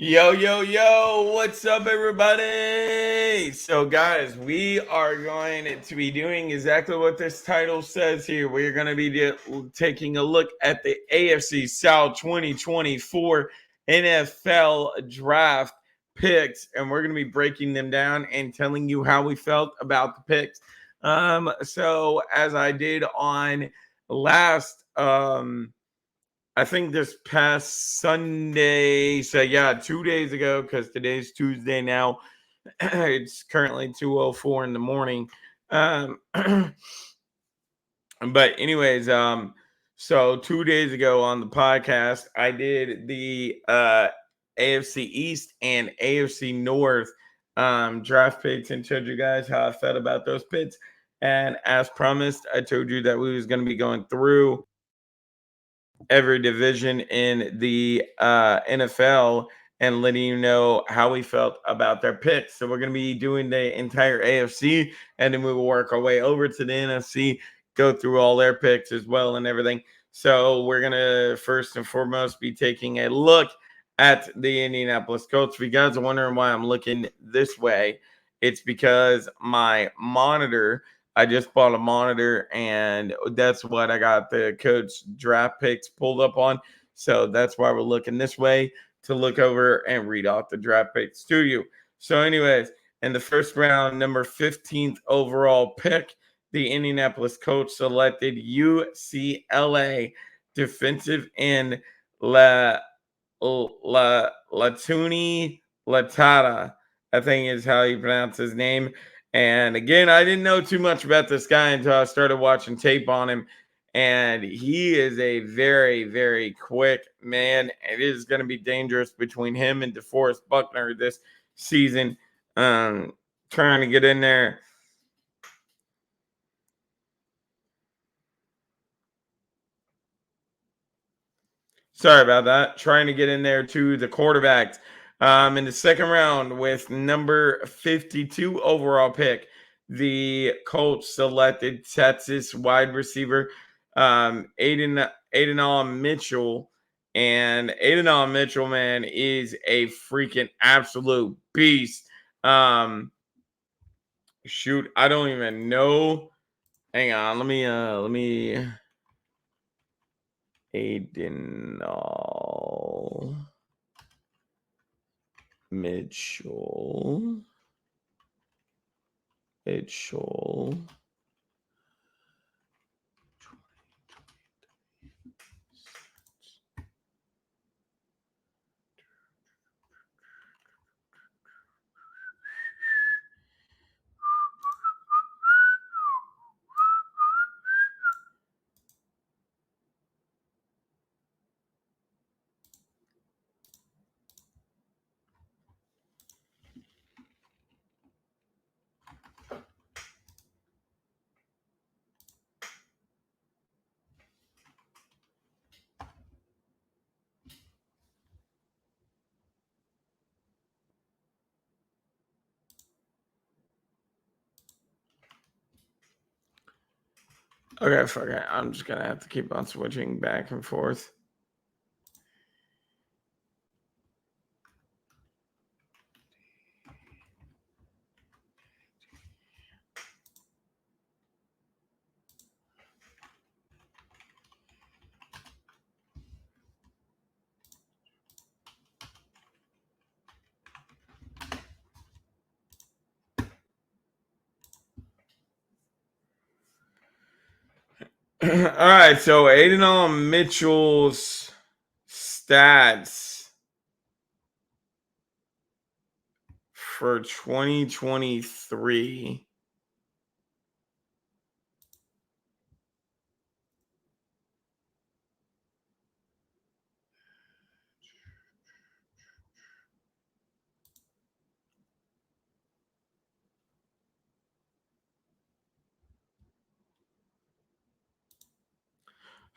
Yo, what's up, everybody? So, guys, we are going to be doing exactly what this title says here. We're going to be taking a look at the AFC South 2024 NFL draft picks, and we're going to be breaking them down and telling you how we felt about the picks. So, as I did on last I think this past Sunday, so yeah, 2 days ago, because today's Tuesday now. It's currently 2:04 in the morning. Um, but anyways, so 2 days ago on the podcast, I did the AFC East and AFC North draft picks and told you guys how I felt about those picks. And as promised, I told you that we was going to be going through every division in the NFL and letting you know how we felt about their picks. So we're going to be doing the entire AFC, and then we will work our way over to the NFC, go through all their picks as well and everything. So we're going to first and foremost be taking a look at the Indianapolis Colts. If you guys are wondering why I'm looking this way, it's because my monitor, I just bought a monitor, and that's what I got the coach draft picks pulled up on. So that's why we're looking this way, to look over and read off the draft picks to you. So, anyways, in the first round, number 15th overall pick, the Indianapolis Colts selected UCLA defensive end Latuni Latata, I think is how you pronounce his name. And again, I didn't know too much about this guy until I started watching tape on him. And he is a very, very quick man. It is going to be dangerous between him and DeForest Buckner this season. Trying to get in there. Sorry about that. Trying to get in there to the quarterbacks. In the second round, with number 52 overall pick, the Colts selected Texas wide receiver Aiden Mitchell. And Aiden Mitchell, man, is a freaking absolute beast. Shoot, I don't even know. Hang on, let me Aiden Mitchell. Okay, fuck it. I'm just gonna have to keep on switching back and forth. All right, so Aiden Mitchell's stats for 2023.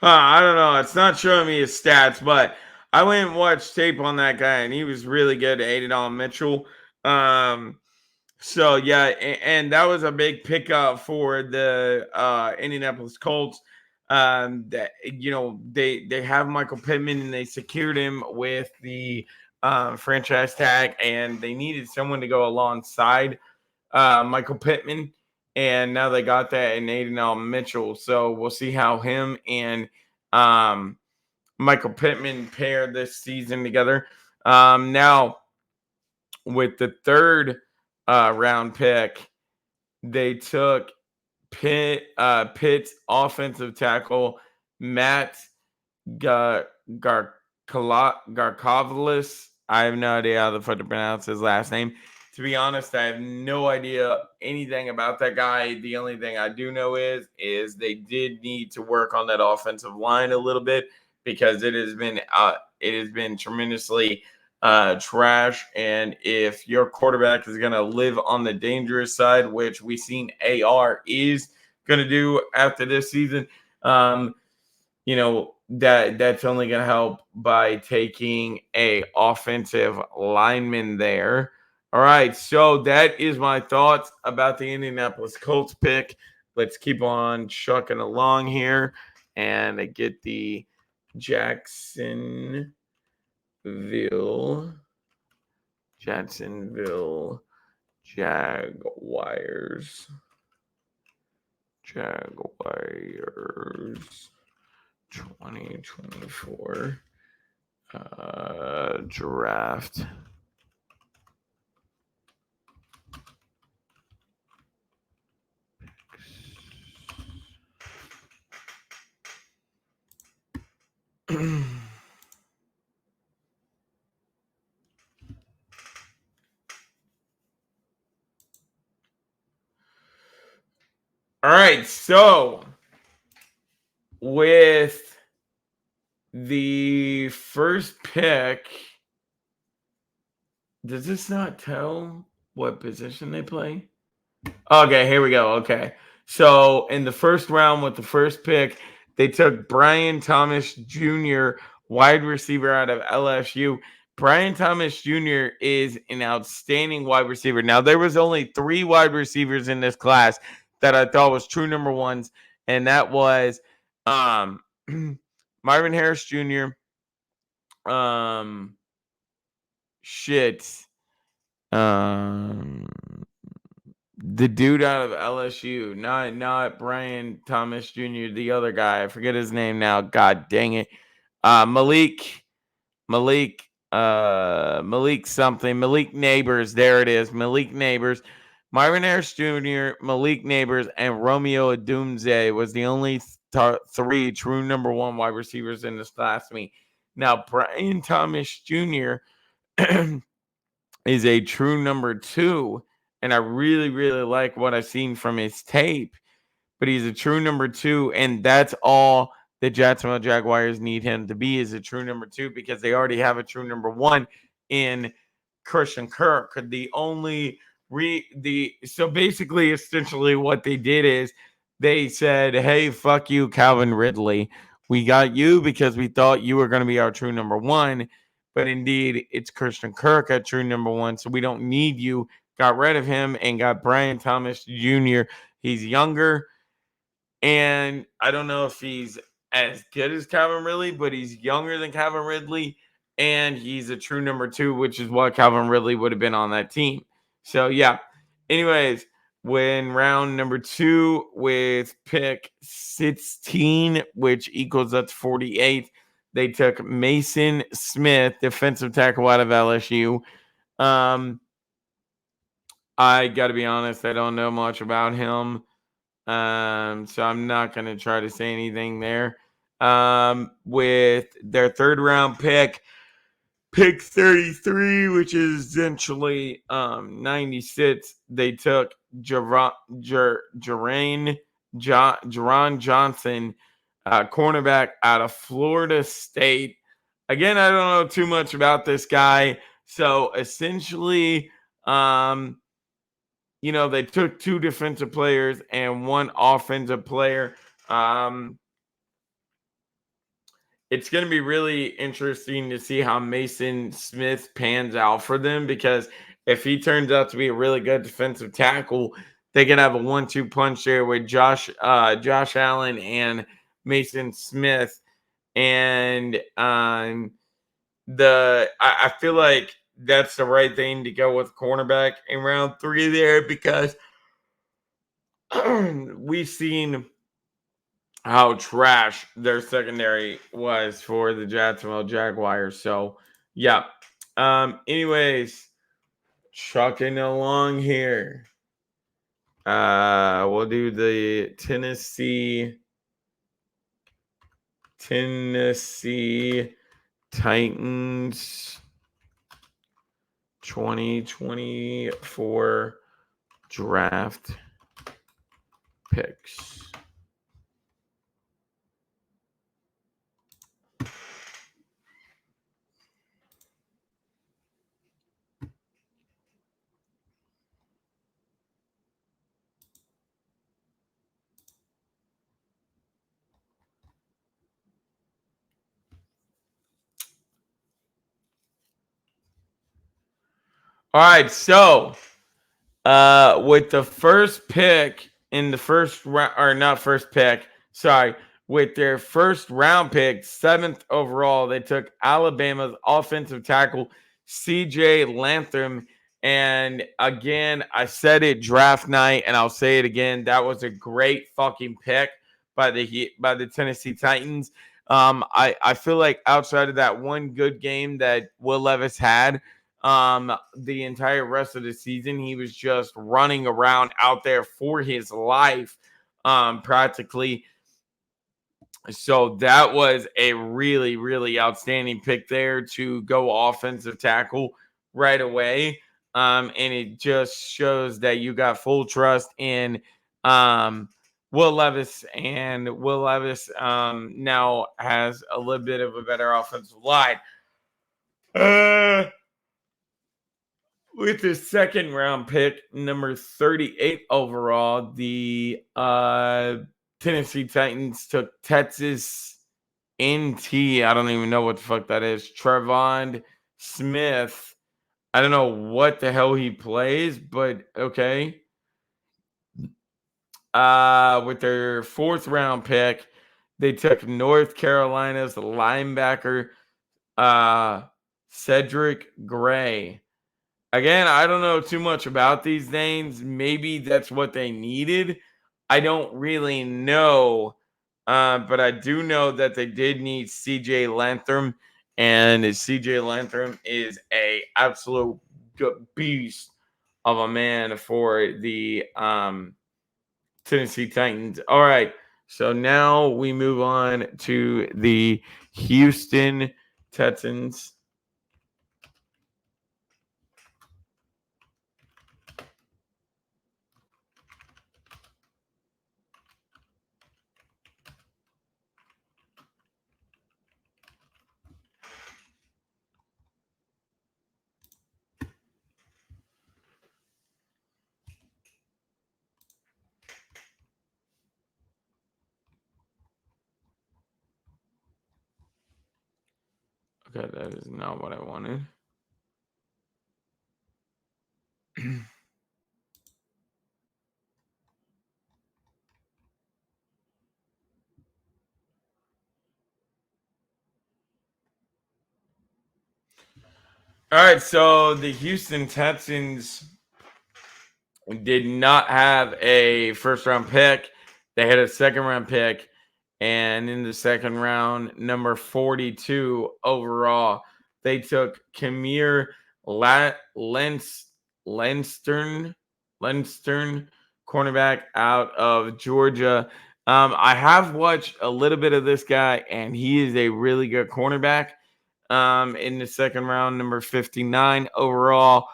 I don't know. It's not showing me his stats, but I went and watched tape on that guy, and he was really good, Aiden Mitchell. Um, So yeah, and that was a big pickup for the Indianapolis Colts. That they have Michael Pittman, and they secured him with the franchise tag, and they needed someone to go alongside Michael Pittman. And now they got that in Aiden Mitchell. So we'll see how him and Michael Pittman pair this season together. Now, with the third round pick, they took Pitt's offensive tackle, Matt Garkovlis. I have no idea how the fuck to pronounce his last name. To be honest, I have no idea anything about that guy. The only thing I do know is they did need to work on that offensive line a little bit because it has been tremendously trash. And if your quarterback is going to live on the dangerous side, which we've seen AR is going to do after this season, that's only going to help by taking a offensive lineman there. All right, so that is my thoughts about the Indianapolis Colts pick. Let's keep on chucking along here and get the Jacksonville Jaguars 2024 draft. All right, so with the first pick, does this not tell what position they play? Okay, here we go. Okay. So in the first round with the first pick, they took Brian Thomas Jr., wide receiver out of LSU. Brian Thomas Jr. is an outstanding wide receiver. Now, there was only 3 wide receivers in this class that I thought was true number ones, and that was Marvin Harris Jr., the dude out of LSU, not Brian Thomas Jr., the other guy. I forget his name now. God dang it. Malik something. Malik Neighbors. There it is. Malik Neighbors. Marvin Harris Jr., Malik Neighbors, and Romeo Odunze was the only 3 true number 1 wide receivers in this class to me. Now, Brian Thomas Jr. is a true number 2, and I really, really like what I've seen from his tape. But he's a true number 2, and that's all the Jacksonville Jaguars need him to be, is a true number 2, because they already have a true number 1 in Christian Kirk. So basically, essentially what they did is they said, hey, fuck you, Calvin Ridley. We got you because we thought you were going to be our true number 1. But indeed, it's Christian Kirk at true number 1, so we don't need you. Got rid of him and got Brian Thomas Jr. He's younger, and I don't know if he's as good as Calvin Ridley, but he's younger than Calvin Ridley, and he's a true number 2, which is what Calvin Ridley would have been on that team. So, yeah. Anyways, when round number 2 with pick 16, which equals up to 48, they took Mason Smith, defensive tackle out of LSU. I got to be honest, I don't know much about him. So I'm not going to try to say anything there. With their third round pick 33, which is essentially 96, they took Jerron Johnson, cornerback out of Florida State. Again, I don't know too much about this guy. So essentially, they took 2 defensive players and 1 offensive player. It's going to be really interesting to see how Mason Smith pans out for them, because if he turns out to be a really good defensive tackle, they can have a 1-2 punch there with Josh Allen and Mason Smith. And I feel like that's the right thing to go with cornerback in round 3 there, because we've seen how trash their secondary was for the Jacksonville Jaguars. So yeah. Anyways, trucking along here. We'll do the Tennessee Titans 2024 draft picks. All right, so with the first pick in the first round, or not first pick, sorry, with their first round pick, 7th overall, they took Alabama's offensive tackle CJ Latham. And again, I said it draft night, and I'll say it again. That was a great fucking pick by the Tennessee Titans. I feel like outside of that one good game that Will Levis had, the entire rest of the season, he was just running around out there for his life, practically. So that was a really, really outstanding pick there to go offensive tackle right away. And it just shows that you got full trust in Will Levis, and Will Levis now has a little bit of a better offensive line. With the second round pick, number 38 overall, the Tennessee Titans took Texas NT. I don't even know what the fuck that is. Trevon Smith. I don't know what the hell he plays, but okay. With their 4th round pick, they took North Carolina's linebacker, Cedric Gray. Again, I don't know too much about these names. Maybe that's what they needed. I don't really know. But I do know that they did need CJ Latham, and CJ Latham is a absolute beast of a man for the Tennessee Titans. All right. So now we move on to the Houston Texans. Okay, that is not what I wanted. All right, so the Houston Texans did not have a first round pick. They had a second round pick. And in the second round, number 42 overall, they took Kamir Lenstern, cornerback out of Georgia. I have watched a little bit of this guy, and he is a really good cornerback. In the second round, number 59 overall,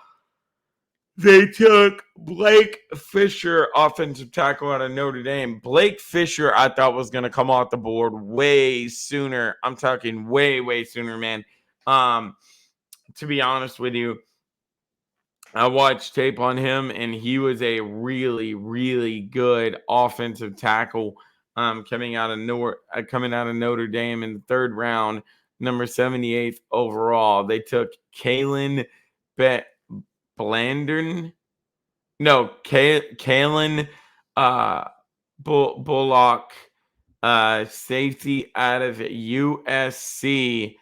they took Blake Fisher, offensive tackle out of Notre Dame. Blake Fisher, I thought was going to come off the board way sooner. I'm talking way, way sooner, man. To be honest with you, I watched tape on him, and he was a really, really good offensive tackle. Coming out of Notre Dame in the third round, number 78th overall. They took Kalen Blandern. No, Kalen Bullock, safety out of USC.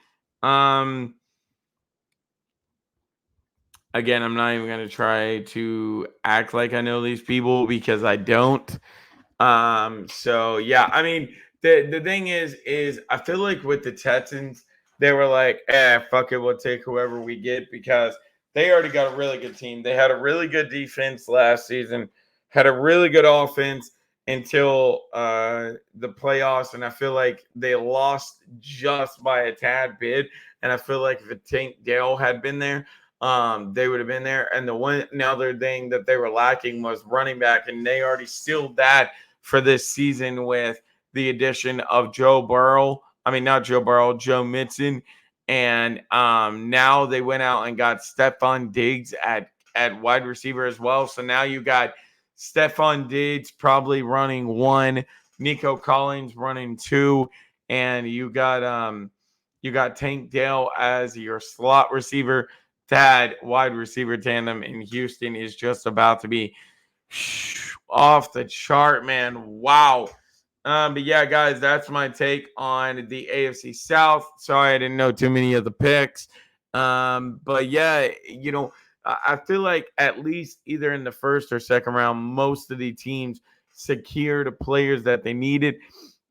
Again, I'm not even going to try to act like I know these people because I don't. So yeah, I mean, the thing is I feel like with the Texans, they were like, fuck it, we'll take whoever we get because they already got a really good team. They had a really good defense last season, had a really good offense until the playoffs, and I feel like they lost just by a tad bit. And I feel like if Tank Dale had been there, they would have been there. And the one other thing that they were lacking was running back, and they already sealed that for this season with the addition of Joe Burrow. I mean, not Joe Burrow, Joe Mixon. And now they went out and got Stephon Diggs at wide receiver as well. So now you got Stephon Diggs probably running one, Nico Collins running two, and you got Tank Dale as your slot receiver. That wide receiver tandem in Houston is just about to be off the chart, man. Wow. But yeah, guys, that's my take on the AFC South. Sorry, I didn't know too many of the picks. But yeah, I feel like at least either in the first or second round, most of the teams secured the players that they needed.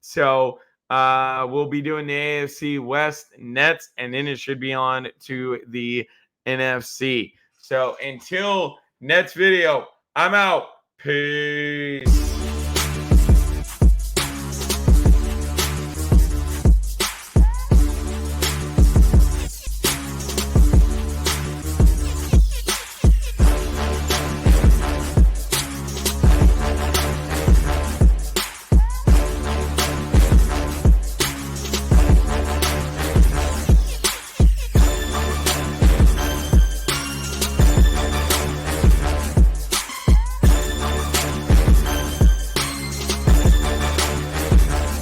So we'll be doing the AFC West Nets, and then it should be on to the NFC. So until next video, I'm out. Peace.